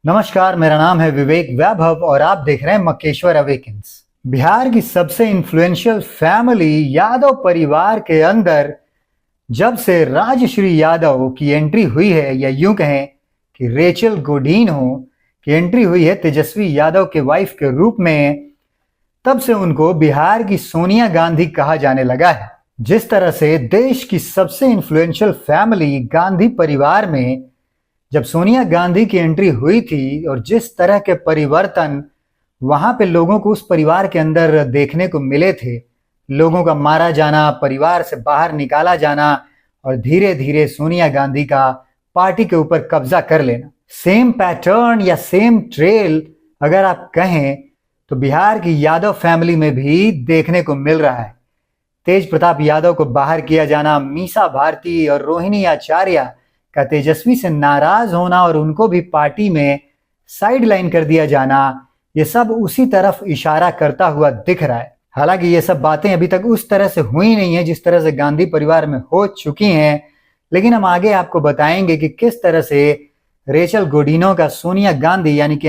नमस्कार, मेरा नाम है विवेक वैभव और आप देख रहे हैं मकेश्वर अवेकन्स। बिहार की सबसे इन्फ्लुएंशियल फैमिली यादव परिवार के अंदर जब से राजश्री यादव की एंट्री हुई है, या यूं कहें कि रेचल गोडीनो की एंट्री हुई है तेजस्वी यादव के वाइफ के रूप में, तब से उनको बिहार की सोनिया गांधी कहा जाने लगा है। जिस तरह से देश की सबसे इन्फ्लुएंशियल फैमिली गांधी परिवार में जब सोनिया गांधी की एंट्री हुई थी और जिस तरह के परिवर्तन वहां पे लोगों को उस परिवार के अंदर देखने को मिले थे, लोगों का मारा जाना, परिवार से बाहर निकाला जाना और धीरे धीरे सोनिया गांधी का पार्टी के ऊपर कब्जा कर लेना, सेम पैटर्न या सेम ट्रेल अगर आप कहें तो बिहार की यादव फैमिली में भी देखने को मिल रहा है। तेज प्रताप यादव को बाहर किया जाना, मीसा भारती और रोहिणी आचार्य का तेजस्वी से नाराज होना और उनको भी पार्टी में साइड लाइन कर दिया जाना, ये सब उसी तरफ इशारा करता हुआ दिख रहा है। हालांकि ये सब बातें अभी तक उस तरह से हुई नहीं है जिस तरह से गांधी परिवार में हो चुकी हैं, लेकिन हम आगे आपको बताएंगे कि किस तरह से रेचल गोडीनो का सोनिया गांधी यानी कि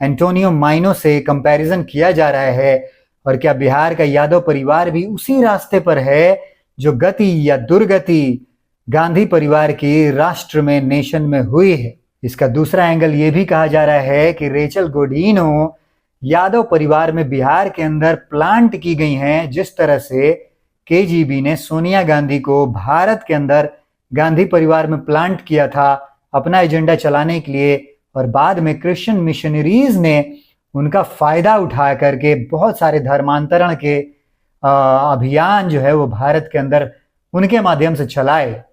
एंटोनियो माइनो से कंपैरिजन किया जा रहा है, और क्या बिहार का यादव परिवार भी उसी रास्ते पर है जो गति या दुर्गति गांधी परिवार की राष्ट्र में, नेशन में हुई है। इसका दूसरा एंगल ये भी कहा जा रहा है कि रेचल गोडीनो यादव परिवार में बिहार के अंदर प्लांट की गई हैं, जिस तरह से केजीबी ने सोनिया गांधी को भारत के अंदर गांधी परिवार में प्लांट किया था अपना एजेंडा चलाने के लिए, और बाद में क्रिश्चियन मिशनरीज ने उनका फायदा उठा करके बहुत सारे धर्मांतरण के अभियान जो है वो भारत के अंदर उनके माध्यम से चलाए।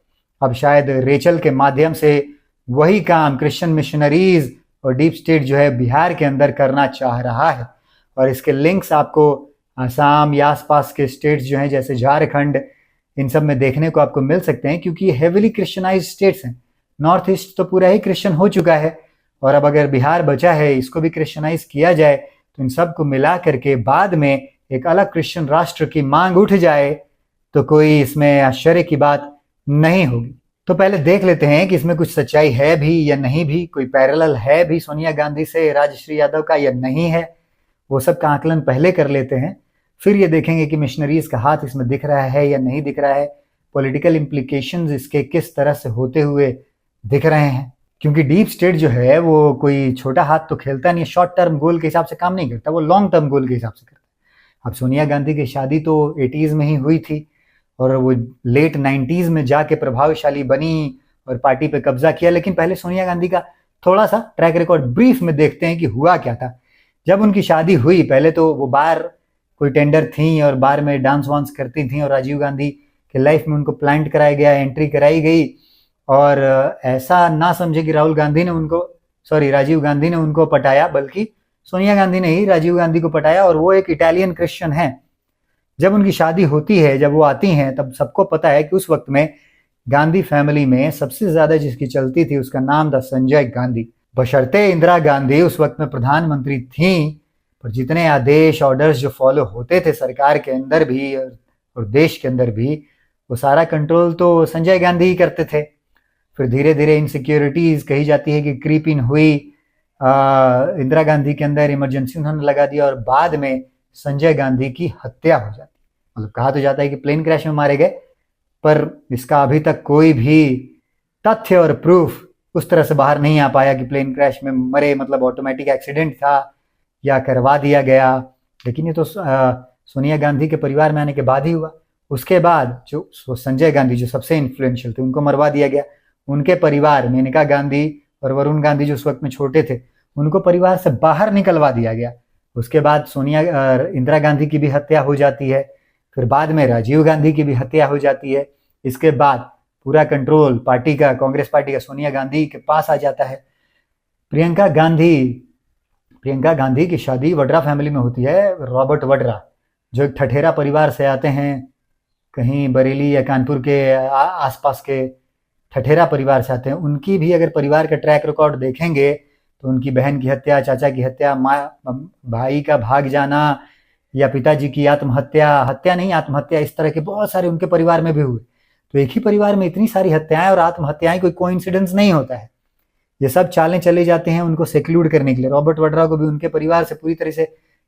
अब शायद रेचल के माध्यम से वही काम क्रिश्चियन मिशनरीज और डीप स्टेट जो है बिहार के अंदर करना चाह रहा है, और इसके लिंक्स आपको आसाम या आसपास के स्टेट्स जो हैं जैसे झारखंड, इन सब में देखने को आपको मिल सकते हैं, क्योंकि ये हेविली क्रिश्चियनाइज स्टेट्स हैं। नॉर्थ ईस्ट तो पूरा ही क्रिश्चियन हो चुका है, और अब अगर बिहार बचा है इसको भी क्रिश्चियनाइज किया जाए तो इन सब को मिला करके बाद में एक अलग क्रिश्चियन राष्ट्र की मांग उठ जाए तो कोई इसमें आश्चर्य की बात नहीं होगी। तो पहले देख लेते हैं कि इसमें कुछ सच्चाई है भी या नहीं भी, कोई पैरेलल है भी सोनिया गांधी से राजश्री यादव का या नहीं है, वो सब का आकलन पहले कर लेते हैं। फिर ये देखेंगे कि मिशनरीज का हाथ इसमें दिख रहा है या नहीं दिख रहा है, पॉलिटिकल इम्प्लीकेशंस इसके किस तरह से होते हुए दिख रहे हैं, क्योंकि डीप स्टेट जो है वो कोई छोटा हाथ तो खेलता नहीं, शॉर्ट टर्म गोल के हिसाब से काम नहीं करता, वो लॉन्ग टर्म गोल के हिसाब से करता है। अब सोनिया गांधी की शादी तो 80s में ही हुई थी और वो लेट 90s में जाके प्रभावशाली बनी और पार्टी पे कब्जा किया, लेकिन पहले सोनिया गांधी का थोड़ा सा ट्रैक रिकॉर्ड ब्रीफ में देखते हैं कि हुआ क्या था। जब उनकी शादी हुई, पहले तो वो बार कोई टेंडर थी और बार में डांस वांस करती थी, और राजीव गांधी के लाइफ में उनको प्लांट कराया गया, एंट्री कराई गई, और ऐसा ना समझे कि राजीव गांधी ने उनको पटाया, बल्कि सोनिया गांधी ने ही राजीव गांधी को पटाया, और वो एक इटालियन क्रिश्चियन है। जब उनकी शादी होती है, जब वो आती हैं, तब सबको पता है कि उस वक्त में गांधी फैमिली में सबसे ज्यादा जिसकी चलती थी उसका नाम था संजय गांधी। बशर्ते इंदिरा गांधी उस वक्त में प्रधानमंत्री थी, पर जितने आदेश ऑर्डर्स जो फॉलो होते थे सरकार के अंदर भी और देश के अंदर भी, वो सारा कंट्रोल तो संजय गांधी ही करते थे। फिर धीरे धीरे इनसिक्योरिटीज कही जाती है कि क्रीप इन हुई इंदिरा गांधी के अंदर, इमरजेंसी उन्होंने लगा दिया, और बाद में संजय गांधी की हत्या हो जाती। मतलब कहा तो जाता है कि प्लेन क्रैश में मारे गए, पर इसका अभी तक कोई भी तथ्य और प्रूफ उस तरह से बाहर नहीं आ पाया कि प्लेन क्रैश में मरे, मतलब ऑटोमेटिक एक्सीडेंट था या करवा दिया गया। लेकिन ये तो सोनिया गांधी के परिवार में आने के बाद ही हुआ। उसके बाद जो संजय गांधी जो सबसे इन्फ्लुएंशियल थे उनको मरवा दिया गया। उनके परिवार मेनका गांधी और वरुण गांधी जो उस वक्त में छोटे थे उनको परिवार से बाहर निकलवा दिया गया। उसके बाद इंदिरा गांधी की भी हत्या हो जाती है, फिर बाद में राजीव गांधी की भी हत्या हो जाती है। इसके बाद पूरा कंट्रोल पार्टी का, कांग्रेस पार्टी का, सोनिया गांधी के पास आ जाता है। प्रियंका गांधी की शादी वड्रा फैमिली में होती है। रॉबर्ट वड्रा जो एक ठठेरा परिवार से आते हैं, कहीं बरेली या कानपुर के आसपास के ठठेरा परिवार से आते हैं। उनकी भी अगर परिवार का ट्रैक रिकॉर्ड देखेंगे तो उनकी बहन की हत्या, चाचा की हत्या, भाई का भाग जाना या पिताजी की आत्महत्या, इस तरह के बहुत सारे उनके परिवार में भी हुए। तो एक ही परिवार में इतनी सारी हत्याएं और आत्महत्याएं कोई कोइंसिडेंस नहीं होता है। ये सब चालें चले जाते हैं उनको सेक्लूड करने के लिए। रॉबर्ट वड्रा को भी उनके परिवार से पूरी तरह से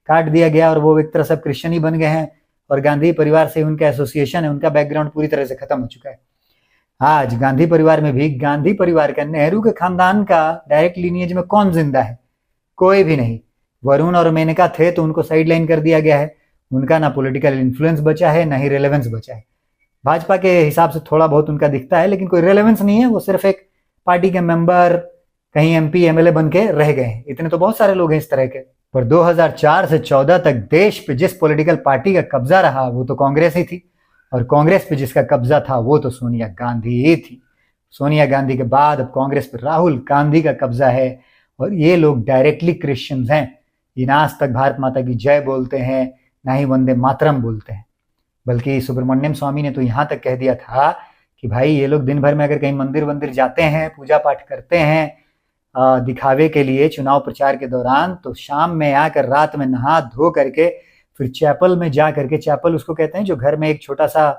काट दिया गया और वो एक तरह सब क्रिश्चियन ही बन गए हैं, और गांधी परिवार से उनका एसोसिएशन है, उनका बैकग्राउंड पूरी तरह से खत्म हो चुका है। आज गांधी परिवार में भी गांधी परिवार का, नेहरू के खानदान का डायरेक्ट लीनिएज में कौन जिंदा है? कोई भी नहीं। वरुण और मेनका थे तो उनको साइड लाइन कर दिया गया है, उनका ना पॉलिटिकल इन्फ्लुएंस बचा है ना ही रेलेवेंस बचा है। भाजपा के हिसाब से थोड़ा बहुत उनका दिखता है, लेकिन कोई रेलेवेंस नहीं है, वो सिर्फ एक पार्टी के मेंबर, कहीं एमपी एमएलए बन के रह गए हैं। इतने तो बहुत सारे लोग हैं इस तरह के। पर 2004 से 14 तक देश पे जिस पॉलिटिकल पार्टी का कब्जा रहा वो तो कांग्रेस ही थी, और कांग्रेस पे जिसका कब्जा था वो तो सोनिया गांधी ही थी। सोनिया गांधी के बाद अब कांग्रेस पे राहुल गांधी का कब्जा है, और ये लोग डायरेक्टली क्रिश्चियंस हैं। ये ना आज तक भारत माता की जय बोलते हैं, ना ही वंदे मातरम बोलते हैं। बल्कि सुब्रमण्यम स्वामी ने तो यहाँ तक कह दिया था कि भाई ये लोग दिन भर में अगर कहीं मंदिर वंदिर जाते हैं, पूजा पाठ करते हैं दिखावे के लिए चुनाव प्रचार के दौरान, तो शाम में आकर रात में नहा धो करके फिर चैपल में जा करके, चैपल उसको कहते हैं जो घर में एक छोटा सा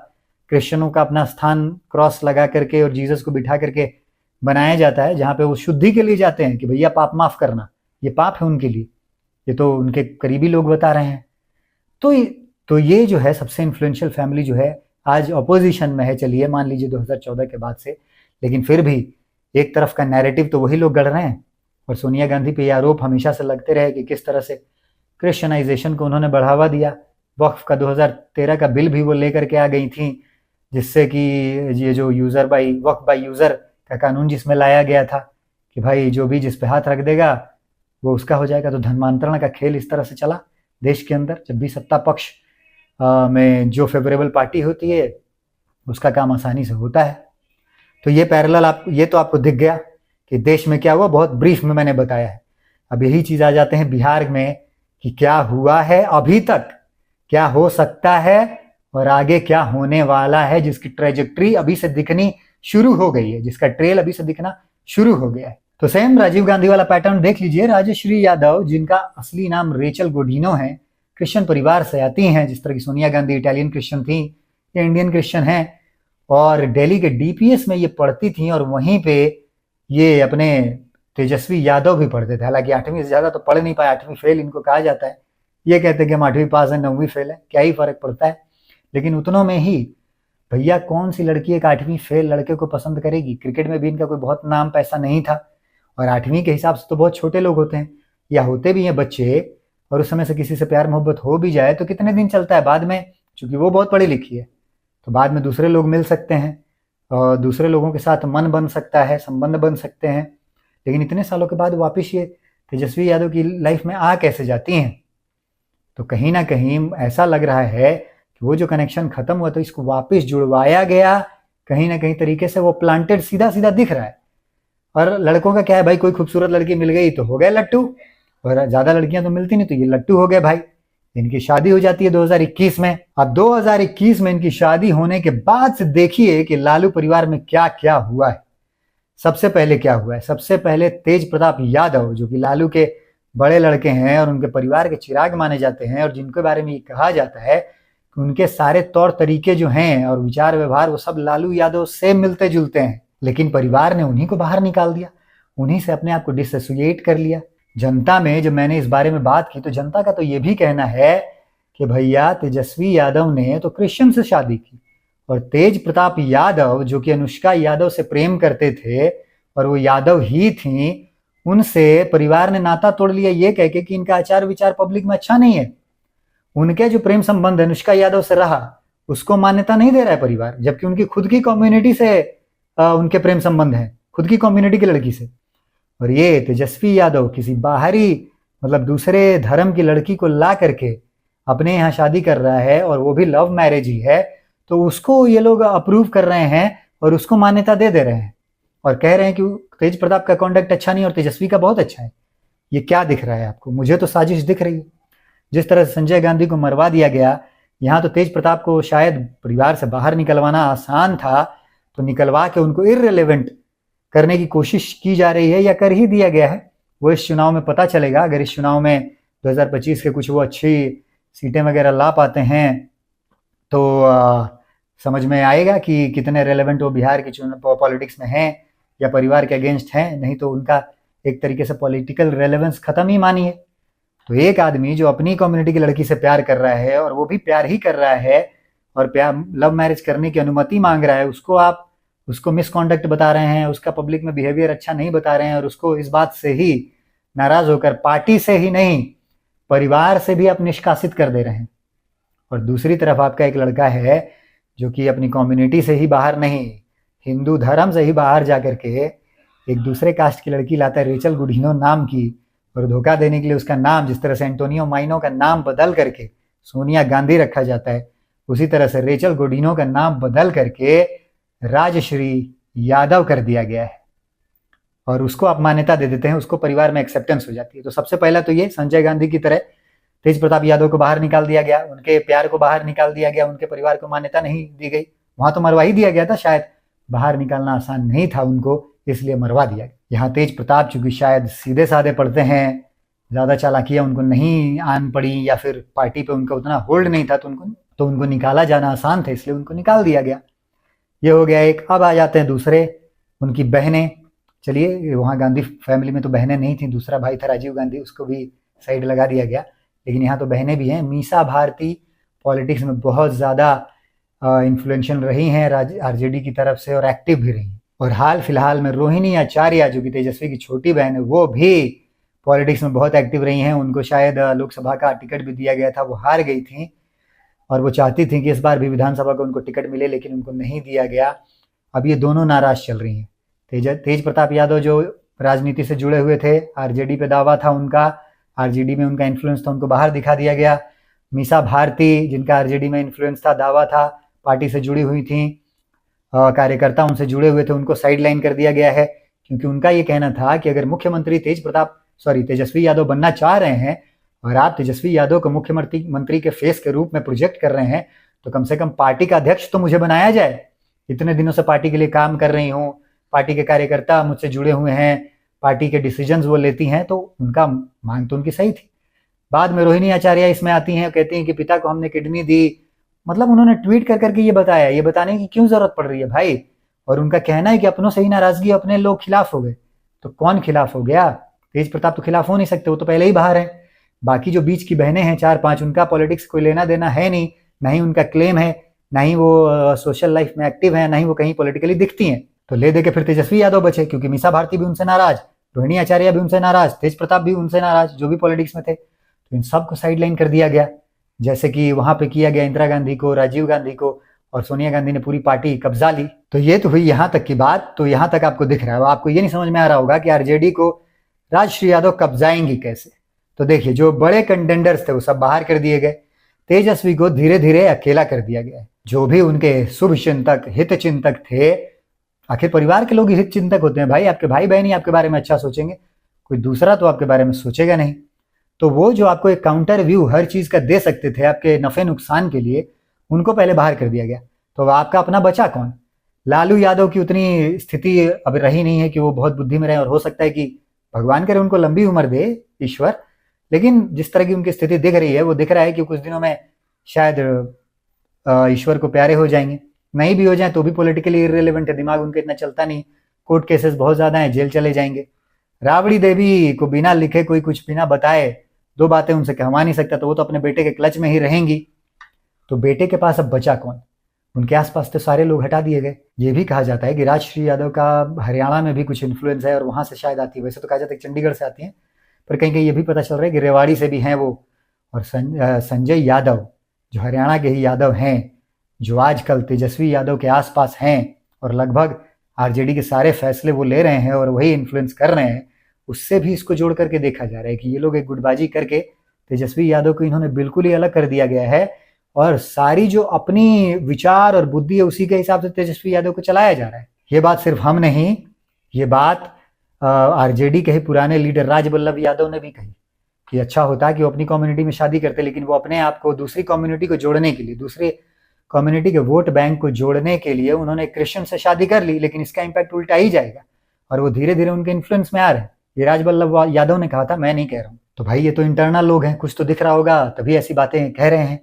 क्रिश्चियनों का अपना स्थान क्रॉस लगा करके और जीसस को बिठा करके बनाया जाता है, जहाँ पे वो शुद्धि के लिए जाते हैं कि भैया पाप माफ करना, ये पाप है उनके लिए। ये तो उनके करीबी लोग बता रहे हैं। तो ये जो है सबसे इन्फ्लुएंशियल फैमिली जो है आज अपोजिशन में है, चलिए मान लीजिए 2014 के बाद से, लेकिन फिर भी एक तरफ का नैरेटिव तो वही लोग गढ़ रहे हैं। और सोनिया गांधी पे ये आरोप हमेशा से लगते रहे कि किस तरह से क्रिश्चियनाइजेशन को उन्होंने बढ़ावा दिया। वक्फ का 2013 का बिल भी वो लेकर के आ गई थी, जिससे कि ये जो वक्फ बाई यूजर का कानून जिसमें लाया गया था कि भाई जो भी जिस पे हाथ रख देगा वो उसका हो जाएगा। तो धर्मांतरण का खेल इस तरह से चला देश के अंदर। जब भी सत्ता पक्ष में जो फेवरेबल पार्टी होती है उसका काम आसानी से होता है। तो ये पैरेलल ये तो आपको दिख गया कि देश में क्या हुआ, बहुत ब्रीफ में मैंने बताया है। अब यही चीज आ जाते हैं बिहार में कि क्या हुआ है अभी तक, क्या हो सकता है और आगे क्या होने वाला है, जिसकी ट्रेजेक्ट्री अभी से दिखनी शुरू हो गई है, जिसका ट्रेल अभी से दिखना शुरू हो गया है। तो सेम राजीव गांधी वाला पैटर्न देख लीजिए। राजश्री यादव, जिनका असली नाम रेचल गोडिनो है, क्रिश्चियन परिवार से आती हैं, जिस तरह की सोनिया गांधी इटालियन क्रिश्चियन थी, ये इंडियन क्रिश्चियन हैं, और दिल्ली के डीपीएस में ये पढ़ती थी, और वहीं पे ये अपने तेजस्वी यादव भी पढ़ते थे। हालांकि 8वीं से ज्यादा तो पढ़ नहीं पाए, 8वीं फेल इनको कहा जाता है। ये कहते हैं कि हम 8वीं पास है 9वीं फेल है, क्या ही फर्क पड़ता है। लेकिन उतनों में ही भैया कौन सी लड़की एक 8वीं फेल लड़के को पसंद करेगी। क्रिकेट में भी इनका कोई बहुत नाम पैसा नहीं था, और 8वीं के हिसाब से तो बहुत छोटे लोग होते हैं, या होते भी हैं बच्चे, और उस समय से किसी से प्यार मोहब्बत हो भी जाए तो कितने दिन चलता है। बाद में चूंकि वो बहुत पढ़ी लिखी है तो बाद में दूसरे लोग मिल सकते हैं और दूसरे लोगों के साथ मन बन सकता है, संबंध बन सकते हैं। लेकिन इतने सालों के बाद वापस ये तेजस्वी यादव की लाइफ में आ कैसे जाती हैं? तो कहीं ना कहीं ऐसा लग रहा है कि वो जो कनेक्शन खत्म हुआ तो इसको वापस जुड़वाया गया, कहीं ना कहीं तरीके से वो प्लांटेड सीधा सीधा दिख रहा है। और लड़कों का क्या है भाई, कोई खूबसूरत लड़की मिल गई तो हो गए लट्टू, और ज्यादा लड़कियां तो मिलती नहीं तो ये लट्टू हो गए भाई। इनकी शादी हो जाती है 2021 में। अब 2021 में इनकी शादी होने के बाद से देखिए कि लालू परिवार में क्या क्या हुआ है। सबसे पहले क्या हुआ है, सबसे पहले तेज प्रताप यादव, जो कि लालू के बड़े लड़के हैं और उनके परिवार के चिराग माने जाते हैं, और जिनके बारे में ये कहा जाता है कि उनके सारे तौर तरीके जो हैं और विचार व्यवहार वो सब लालू यादव से मिलते जुलते हैं। लेकिन परिवार ने उन्हीं को बाहर निकाल दिया, उन्हीं से अपने आप को डिसोसिएट कर लिया। जनता में जब मैंने इस बारे में बात की तो जनता का तो ये भी कहना है कि भैया तेजस्वी यादव ने तो क्रिश्चियन से शादी की, और तेज प्रताप यादव जो कि अनुष्का यादव से प्रेम करते थे और वो यादव ही थी, उनसे परिवार ने नाता तोड़ लिया ये कह के कि इनका आचार विचार पब्लिक में अच्छा नहीं है। उनके जो प्रेम संबंध अनुष्का यादव से रहा उसको मान्यता नहीं दे रहा है परिवार, जबकि उनकी खुद की कम्युनिटी से उनके प्रेम संबंध है, खुद की कम्युनिटी की लड़की से। और ये तेजस्वी यादव किसी बाहरी मतलब दूसरे धर्म की लड़की को ला करके अपने यहाँ शादी कर रहा है, और वो भी लव मैरिज ही है, तो उसको ये लोग अप्रूव कर रहे हैं और उसको मान्यता दे रहे हैं, और कह रहे हैं कि तेज प्रताप का कॉन्डक्ट अच्छा नहीं और तेजस्वी का बहुत अच्छा है। ये क्या दिख रहा है आपको? मुझे तो साजिश दिख रही है। जिस तरह से संजय गांधी को मरवा दिया गया, यहाँ तो तेज प्रताप को शायद परिवार से बाहर निकलवाना आसान था, तो निकलवा के उनको इररिलेवेंट करने की कोशिश की जा रही है, या कर ही दिया गया है। वो इस चुनाव में पता चलेगा। अगर इस चुनाव में 2025 के कुछ वो अच्छी सीटें वगैरह ला पाते हैं तो समझ में आएगा कि कितने रेलेवेंट वो बिहार की पॉलिटिक्स में हैं या परिवार के अगेंस्ट हैं, नहीं तो उनका एक तरीके से पॉलिटिकल रेलेवेंस खत्म ही मानिए। तो एक आदमी जो अपनी कम्युनिटी की लड़की से प्यार कर रहा है और वो भी प्यार ही कर रहा है और प्यार लव मैरिज करने की अनुमति मांग रहा है, उसको आप उसको मिसकॉन्डक्ट बता रहे हैं, उसका पब्लिक में बिहेवियर अच्छा नहीं बता रहे हैं और उसको इस बात से ही नाराज होकर पार्टी से ही नहीं परिवार से भी आप निष्कासित कर दे रहे हैं। और दूसरी तरफ आपका एक लड़का है जो कि अपनी कम्युनिटी से ही बाहर नहीं, हिंदू धर्म से ही बाहर जाकर के एक दूसरे कास्ट की लड़की लाता है, रेचल गुडिनो नाम की, और धोखा देने के लिए उसका नाम जिस तरह से एंटोनियो माइनो का नाम बदल करके सोनिया गांधी रखा जाता है, उसी तरह से रेचल गुडिनो का नाम बदल करके राजश्री यादव कर दिया गया है और उसको आप मान्यता दे देते हैं, उसको परिवार में एक्सेप्टेंस हो जाती है। तो सबसे पहला तो ये संजय गांधी की तरह तेज प्रताप यादव को बाहर निकाल दिया गया, उनके प्यार को बाहर निकाल दिया गया, उनके परिवार को मान्यता नहीं दी गई। वहां तो मरवा ही दिया गया था, शायद बाहर निकालना आसान नहीं था उनको, इसलिए मरवा दिया गया। यहाँ तेज प्रताप चूंकि शायद सीधे साधे पढ़ते हैं, ज्यादा चालाकियां उनको नहीं आन पड़ी या फिर पार्टी पे उनका उतना होल्ड नहीं था, तो उनको निकाला जाना आसान था, इसलिए उनको निकाल दिया गया। ये हो गया एक। अब आ जाते हैं दूसरे, उनकी बहनें। चलिए, वहाँ गांधी फैमिली में तो बहनें नहीं थी, दूसरा भाई था राजीव गांधी, उसको भी साइड लगा दिया गया, लेकिन यहाँ तो बहनें भी हैं। मीसा भारती पॉलिटिक्स में बहुत ज़्यादा इन्फ्लुएंशियल रही हैं आरजेडी की तरफ से और एक्टिव भी रही। और हाल फिलहाल में रोहिणी आचार्य जो कि तेजस्वी की छोटी बहन है, वो भी पॉलिटिक्स में बहुत एक्टिव रही हैं। उनको शायद लोकसभा का टिकट भी दिया गया था, वो हार गई थी और वो चाहती थी कि इस बार भी विधानसभा को उनको टिकट मिले, लेकिन उनको नहीं दिया गया। अब ये दोनों नाराज चल रही हैं। तेज प्रताप यादव जो राजनीति से जुड़े हुए थे, आरजेडी पे दावा था उनका, आरजेडी में उनका इन्फ्लुएंस था, उनको बाहर दिखा दिया गया। मीसा भारती जिनका आरजेडी में इन्फ्लुएंस था, दावा था, पार्टी से जुड़ी हुई थी, कार्यकर्ता उनसे जुड़े हुए थे, उनको साइड लाइन कर दिया गया है, क्योंकि उनका ये कहना था कि अगर मुख्यमंत्री तेजस्वी यादव बनना चाह रहे हैं और आप तेजस्वी यादव को मुख्यमंत्री के फेस के रूप में प्रोजेक्ट कर रहे हैं, तो कम से कम पार्टी का अध्यक्ष तो मुझे बनाया जाए। इतने दिनों से पार्टी के लिए काम कर रही हूँ, पार्टी के कार्यकर्ता मुझसे जुड़े हुए हैं, पार्टी के डिसीजंस वो लेती हैं, तो उनका मांग तो उनकी सही थी। बाद में रोहिणी आचार्य इसमें आती हैं, कहती हैं कि पिता को हमने किडनी दी। मतलब उन्होंने ट्वीट कर करके ये बताया, ये बताने की क्यों जरूरत पड़ रही है भाई? और उनका कहना है कि अपनों से ही नाराजगी, अपने लोग खिलाफ हो गए। तो कौन खिलाफ हो गया? तेज प्रताप तो खिलाफ हो नहीं सकते, वो तो पहले ही बाहर है। बाकी जो बीच की बहनें हैं 4-5, उनका पॉलिटिक्स कोई लेना देना है नहीं, ना ही उनका क्लेम है, ना ही वो सोशल लाइफ में एक्टिव है, ना ही वो कहीं पॉलिटिकली दिखती हैं। तो ले दे के फिर तेजस्वी यादव बचे, क्योंकि मीसा भारती भी उनसे नाराज, रोहिणी आचार्य भी उनसे नाराज, तेज प्रताप भी उनसे नाराज, जो भी पॉलिटिक्स में थे। तो इन सबको साइडलाइन कर दिया गया, जैसे कि वहां पे किया गया इंदिरा गांधी को, राजीव गांधी को, और सोनिया गांधी ने पूरी पार्टी कब्जा ली। तो ये तो हुई यहाँ तक की बात। तो यहाँ तक आपको दिख रहा है, आपको ये नहीं समझ में आ रहा होगा कि आरजेडी को राजश्री यादव कब्जाएंगी कैसे। तो देखिए, जो बड़े कंटेंडर्स थे वो सब बाहर कर दिए गए, तेजस्वी को धीरे धीरे अकेला कर दिया गया। जो भी उनके शुभ चिंतक, हित चिंतक थे, आखिर परिवार के लोग हित चिंतक होते हैं भाई, आपके भाई बहन ही आपके बारे में अच्छा सोचेंगे, कोई दूसरा तो आपके बारे में सोचेगा नहीं। तो वो जो आपको एक काउंटर व्यू हर चीज का दे सकते थे आपके नफे नुकसान के लिए, उनको पहले बाहर कर दिया गया। तो आपका अपना बचा कौन? लालू यादव की उतनी स्थिति अब रही नहीं है कि वो बहुत बुद्धि में रहे, और हो सकता है कि भगवान करे उनको लंबी उम्र दे ईश्वर, लेकिन जिस तरह की उनकी स्थिति दिख रही है, वो दिख रहा है कि कुछ दिनों में शायद ईश्वर को प्यारे हो जाएंगे। नहीं भी हो जाए तो भी पॉलिटिकली इररिलेवेंट है, दिमाग उनका इतना चलता नहीं, कोर्ट केसेस बहुत ज्यादा हैं, जेल चले जाएंगे। राबड़ी देवी को बिना लिखे, कोई कुछ बिना बताए 2 बातें उनसे कहवा नहीं सकता, तो वो तो अपने बेटे के क्लच में ही रहेंगी। तो बेटे के पास अब बचा कौन? उनके आसपास तो सारे लोग हटा दिए गए। ये भी कहा जाता है कि राजश्री यादव का हरियाणा में भी कुछ इन्फ्लुएंस है और वहां से शायद आती है। वैसे तो कहा जाता है चंडीगढ़ से आती है, पर कहीं कहीं ये भी पता चल रहा है कि रेवाड़ी से भी हैं वो। और संजय यादव जो हरियाणा के ही यादव हैं, जो आजकल तेजस्वी यादव के आसपास हैं और लगभग आरजेडी के सारे फैसले वो ले रहे हैं और वही इन्फ्लुएंस कर रहे हैं, उससे भी इसको जोड़ करके देखा जा रहा है कि ये लोग एक गुटबाजी करके तेजस्वी यादव को इन्होंने बिल्कुल ही अलग कर दिया गया है, और सारी जो अपनी विचार और बुद्धि है उसी के हिसाब से तेजस्वी यादव को चलाया जा रहा है। ये बात सिर्फ हम नहीं, ये बात आरजेडी के ही पुराने लीडर राजबल्लभ यादव ने भी कही कि अच्छा होता कि वो अपनी कम्युनिटी में शादी करते, लेकिन वो अपने आप को दूसरी कम्युनिटी को जोड़ने के लिए, दूसरे कम्युनिटी के वोट बैंक को जोड़ने के लिए उन्होंने क्रिश्चियन से शादी कर ली, लेकिन इसका इम्पैक्ट उल्टा ही जाएगा और वो धीरे धीरे उनके इन्फ्लुएंस में आ रहे हैं। ये राजबल्लभ यादव ने कहा था, मैं नहीं कह रहा हूँ। तो भाई ये तो इंटरनल लोग हैं, कुछ तो दिख रहा होगा, तभी ऐसी बातें कह रहे हैं।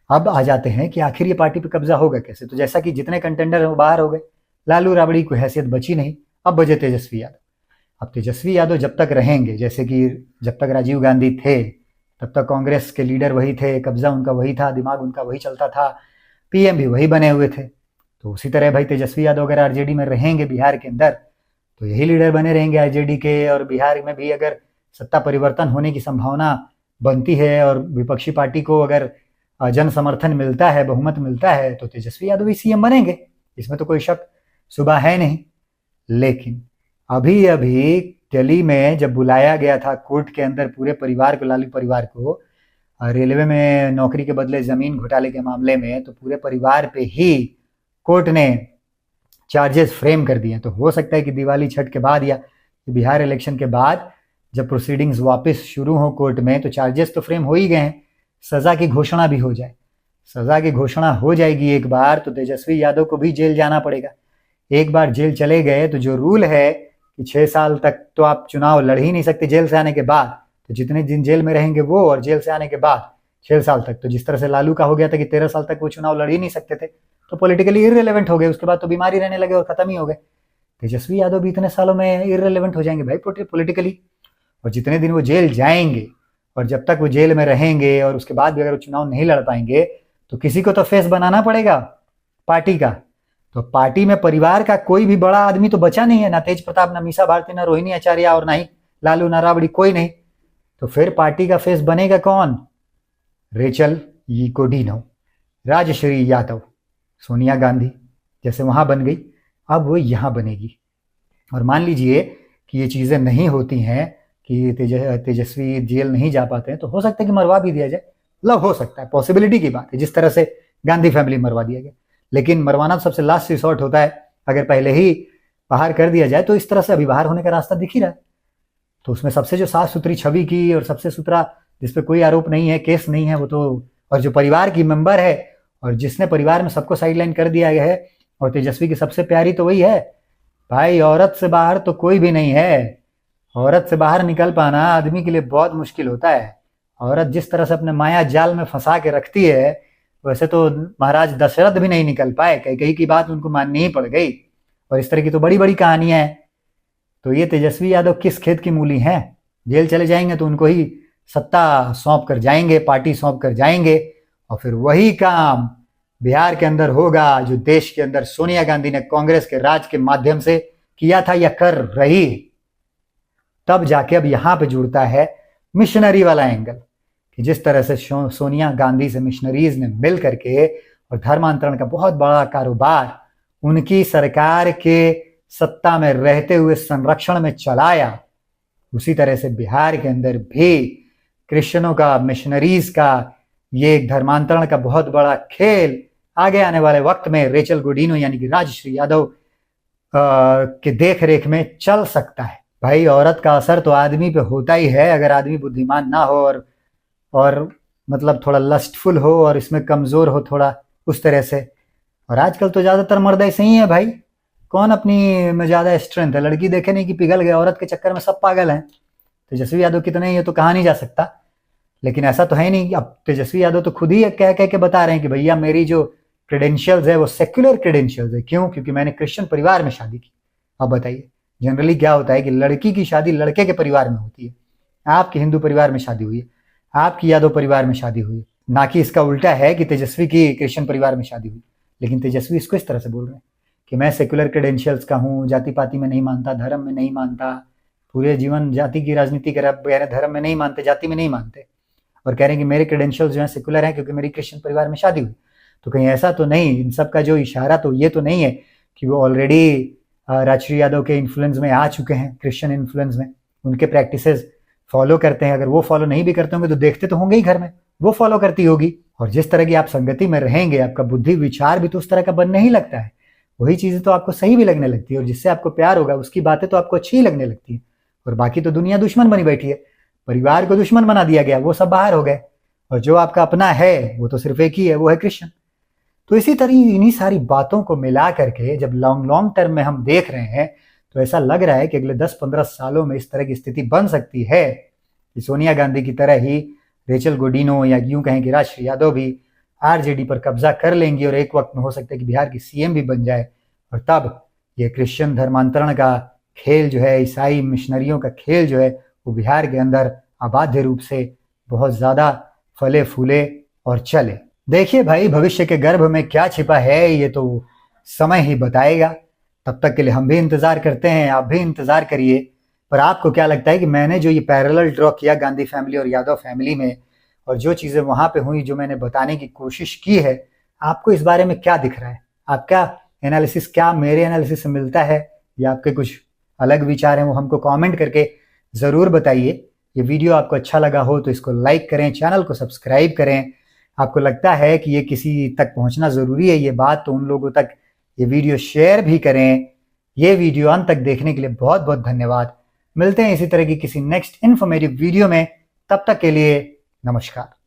अब आ जाते हैं कि आखिर ये पार्टी पे कब्जा होगा कैसे। तो जैसा कि जितने कंटेंडर हैं वो बाहर हो गए, लालू राबड़ी कोई हैसियत बची नहीं। अब बचे तेजस्वी यादव। अब तेजस्वी यादव जब तक रहेंगे, जैसे कि जब तक राजीव गांधी थे तब तक कांग्रेस के लीडर वही थे, कब्जा उनका वही था, दिमाग उनका वही चलता था, पीएम भी वही बने हुए थे। तो उसी तरह भाई तेजस्वी यादव अगर आरजेडी में रहेंगे बिहार के अंदर तो यही लीडर बने रहेंगे आरजेडी के, और बिहार में भी अगर सत्ता परिवर्तन होने की संभावना बनती है और विपक्षी पार्टी को अगर जन समर्थन मिलता है, बहुमत मिलता है, तो तेजस्वी यादव भी सीएम बनेंगे, इसमें तो कोई शक सुबह है नहीं। लेकिन अभी अभी दिल्ली में जब बुलाया गया था कोर्ट के अंदर पूरे परिवार को, लालू परिवार को, रेलवे में नौकरी के बदले जमीन घोटाले के मामले में, तो पूरे परिवार पे ही कोर्ट ने चार्जेस फ्रेम कर दिए। तो हो सकता है कि दिवाली छठ के बाद या बिहार इलेक्शन के बाद जब प्रोसीडिंग्स वापस शुरू हो कोर्ट में, तो चार्जेस तो फ्रेम हो ही गए हैं, सजा की घोषणा भी हो जाए। सजा की घोषणा हो जाएगी एक बार तो तेजस्वी यादव को भी जेल जाना पड़ेगा। एक बार जेल चले गए तो जो रूल है कि 6 साल तक तो आप चुनाव लड़ ही नहीं सकते जेल से आने के बाद, तो जितने दिन जेल में रहेंगे वो, और जेल से आने के बाद 6 साल तक, तो जिस तरह से लालू का हो गया था कि 13 साल तक वो चुनाव लड़ ही नहीं सकते थे, तो पॉलिटिकली इररिलेवेंट हो गए, उसके बाद तो बीमारी रहने लगे और खत्म ही हो गए। तेजस्वी यादव भी इतने सालों में इररिलेवेंट हो जाएंगे भाई पॉलिटिकली, और जितने दिन वो जेल जाएंगे और जब तक वो जेल में रहेंगे और उसके बाद भी अगर वो चुनाव नहीं लड़ पाएंगे तो किसी को तो फेस बनाना पड़ेगा पार्टी का। तो पार्टी में परिवार का कोई भी बड़ा आदमी तो बचा नहीं है, ना तेज प्रताप, ना मीसा भारती, ना रोहिणी आचार्य, और ना ही लालू, ना राबड़ी, कोई नहीं। तो फिर पार्टी का फेस बनेगा कौन? रेचल गोडीनो, राजश्री यादव, सोनिया गांधी जैसे वहां बन गई, अब वो यहां बनेगी। और मान लीजिए कि ये चीजें नहीं होती हैं कि तेजस्वी जेल नहीं जा पाते हैं, तो हो सकता है कि मरवा भी दिया जाए, मतलब हो सकता है, पॉसिबिलिटी की बात है, जिस तरह से गांधी फैमिली मरवा दिया गया। लेकिन मरवाना तो सबसे लास्ट रिसोर्ट होता है, अगर पहले ही बाहर कर दिया जाए तो इस तरह से अभी बाहर होने का रास्ता दिख ही रहा है। तो उसमें सबसे जो साफ सुथरी छवि की और सबसे सुथरा, जिसपे कोई आरोप नहीं है, केस नहीं है, वो तो, और जो परिवार की मेंबर है और जिसने परिवार में सबको साइडलाइन कर दिया गया है, और तेजस्वी की सबसे प्यारी तो वही है भाई। औरत से बाहर तो कोई भी नहीं है, औरत से बाहर निकल पाना आदमी के लिए बहुत मुश्किल होता है। औरत जिस तरह से अपने माया जाल में फंसा के रखती है, वैसे तो महाराज दशरथ भी नहीं निकल पाए, कई की बात उनको माननी ही पड़ गई, और इस तरह की तो बड़ी बड़ी कहानियां हैं। तो ये तेजस्वी यादव किस खेत की मूली हैं? जेल चले जाएंगे तो उनको ही सत्ता सौंप कर जाएंगे, पार्टी सौंप कर जाएंगे, और फिर वही काम बिहार के अंदर होगा जो देश के अंदर सोनिया गांधी ने कांग्रेस के राज के माध्यम से किया था या कर रही। तब जाके अब यहां पे जुड़ता है मिशनरी वाला एंगल, कि जिस तरह से सोनिया गांधी से मिशनरीज ने मिल करके और धर्मांतरण का बहुत बड़ा कारोबार उनकी सरकार के सत्ता में रहते हुए संरक्षण में चलाया, उसी तरह से बिहार के अंदर भी क्रिश्चियनों का, मिशनरीज का ये एक धर्मांतरण का बहुत बड़ा खेल आगे आने वाले वक्त में रेचल गोडीनो यानी कि राजश्री यादव के देख रेख में चल सकता है। भाई औरत का असर तो आदमी पे होता ही है, अगर आदमी बुद्धिमान ना हो और मतलब थोड़ा लस्टफुल हो और इसमें कमजोर हो थोड़ा उस तरह से। और आजकल तो ज्यादातर मर्द ऐसे ही है भाई, कौन अपनी में ज्यादा स्ट्रेंथ है? लड़की देखे नहीं कि पिघल गए, औरत के चक्कर में सब पागल हैं। तेजस्वी यादव कितने ही है तो कहा नहीं जा सकता, लेकिन ऐसा तो है नहीं। अब तेजस्वी यादव तो खुद ही कह के बता रहे हैं कि भैया मेरी जो क्रेडेंशियल्स है वो सेक्युलर क्रेडेंशियल्स है। क्यों? क्योंकि मैंने क्रिश्चियन परिवार में शादी की। अब बताइए, जनरली क्या होता है कि लड़की की शादी लड़के के परिवार में होती है, आपके हिंदू परिवार में शादी हुई है, आपकी यादव परिवार में शादी हुई, ना कि इसका उल्टा है कि तेजस्वी की क्रिश्चियन परिवार में शादी हुई। लेकिन तेजस्वी इसको इस तरह से बोल रहे हैं कि मैं सेक्युलर क्रेडेंशियल्स का हूँ, जाति पाति में नहीं मानता, धर्म में नहीं मानता, पूरे जीवन जाति की राजनीति कर रहे, धर्म में नहीं मानते, जाति में नहीं मानते, और कह रहे हैं कि मेरे क्रेडेंशियल्स जो है सेक्युलर हैं क्योंकि मेरी क्रिश्चियन परिवार में शादी हुई। तो कहीं ऐसा तो नहीं, इन सब का जो इशारा तो ये तो नहीं है कि वो ऑलरेडी राजश्री यादव के इन्फ्लुएंस में आ चुके हैं, क्रिश्चियन इन्फ्लुएंस में, उनके प्रैक्टिसेस फॉलो करते हैं। अगर वो फॉलो नहीं भी करते होंगे तो देखते तो होंगे ही घर में, वो फॉलो करती होगी। और जिस तरह की आप संगति में रहेंगे, आपका बुद्धि विचार भी तो उस तरह का बनने ही लगता है, वही चीजें तो आपको सही भी लगने लगती है, और जिससे आपको प्यार होगा उसकी बातें तो आपको अच्छी ही लगने लगती है। और बाकी तो दुनिया दुश्मन बनी बैठी है, परिवार को दुश्मन बना दिया गया, वो सब बाहर हो गए, और जो आपका अपना है वो तो सिर्फ एक ही है, वो है कृष्ण। तो इसी तरह इन्हीं सारी बातों को मिला करके जब लॉन्ग टर्म में हम देख रहे हैं तो ऐसा लग रहा है कि अगले 10-15 सालों में इस तरह की स्थिति बन सकती है कि सोनिया गांधी की तरह ही रेचल गोडीनो या यूं कहें कि राजश्री यादव भी आरजेडी पर कब्जा कर लेंगी, और एक वक्त में हो सकता है कि बिहार की सीएम भी बन जाए, और तब ये क्रिश्चियन धर्मांतरण का खेल जो है, ईसाई मिशनरियों का खेल जो है, वो बिहार के अंदर अबाध्य रूप से बहुत ज़्यादा फले फूले और चले। देखिए भाई, भविष्य के गर्भ में क्या छिपा है ये तो समय ही बताएगा। तब तक के लिए हम भी इंतज़ार करते हैं, आप भी इंतज़ार करिए। पर आपको क्या लगता है कि मैंने जो ये पैरेलल ड्रॉ किया गांधी फैमिली और यादव फैमिली में, और जो चीज़ें वहाँ पे हुई, जो मैंने बताने की कोशिश की है, आपको इस बारे में क्या दिख रहा है? आपका एनालिसिस क्या मेरे एनालिसिस से मिलता है, या आपके कुछ अलग विचार हैं, वो हमको कमेंट करके ज़रूर बताइए। ये वीडियो आपको अच्छा लगा हो तो इसको लाइक करें, चैनल को सब्सक्राइब करें। आपको लगता है कि ये किसी तक पहुंचना ज़रूरी है ये बात, तो उन लोगों तक ये वीडियो शेयर भी करें। ये वीडियो अंत तक देखने के लिए बहुत बहुत धन्यवाद। मिलते हैं इसी तरह की किसी नेक्स्ट इन्फॉर्मेटिव वीडियो में। तब तक के लिए नमस्कार।